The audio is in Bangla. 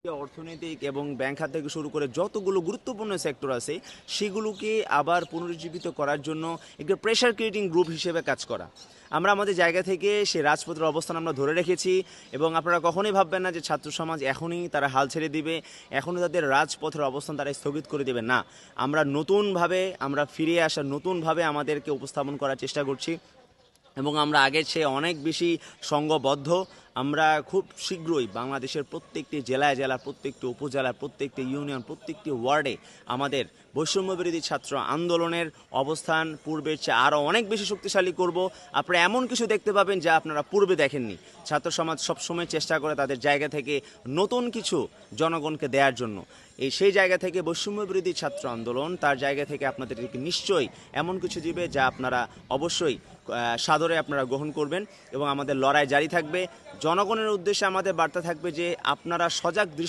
অর্থনৈতিক এবং ব্যাংক খাত থেকে শুরু করে যতগুলো গুরুত্বপূর্ণ সেক্টর আছে সেগুলোকে আবার পুনরুজ্জীবিত করার জন্য একটা প্রেশার ক্রিয়েটিং গ্রুপ হিসেবে কাজ করা। আমরা আমাদের জায়গা থেকে সেই রাজপথের অবস্থান আমরা ধরে রেখেছি এবং আপনারা কখনোই ভাববেন না যে ছাত্র সমাজ এখনই তারা হাল ছেড়ে দিবে, এখনই তাদের রাজপথের অবস্থান তারা স্থগিত করে দেবে না। আমরা নতুনভাবে আমরা ফিরে আসা, নতুনভাবে আমাদেরকে উপস্থাপন করার চেষ্টা করছি এবং আমরা আগের চেয়ে অনেক বেশি সংঘবদ্ধ। আমরা খুব শীঘ্রই বাংলাদেশের প্রত্যেকটি জেলায় জেলায়, প্রত্যেকটি উপজেলায়, প্রত্যেকটি ইউনিয়ন, প্রত্যেকটি ওয়ার্ডে আমাদের বৈষম্যবিরোধী ছাত্র আন্দোলনের অবস্থান পূর্বের চেয়ে আরও অনেক বেশি শক্তিশালী করব। আপনারা এমন কিছু দেখতে পাবেন যা আপনারা পূর্বে দেখেননি। ছাত্র সমাজ সবসময় চেষ্টা করে তাদের জায়গা থেকে নতুন কিছু জনগণকে দেওয়ার জন্য। সেই জায়গা থেকে বৈষম্যবিরোধী ছাত্র আন্দোলন তার জায়গা থেকে আপনাদেরকে নিশ্চয়ই এমন কিছু দিবে যা আপনারা অবশ্যই সাদরে আপনারা গ্রহণ করবেন এবং আমাদের লড়াই জারি থাকবে। জনগণের উদ্দেশ্যে আমাদের বার্তা থাকবে যে আপনারা সজাগ দৃষ্টি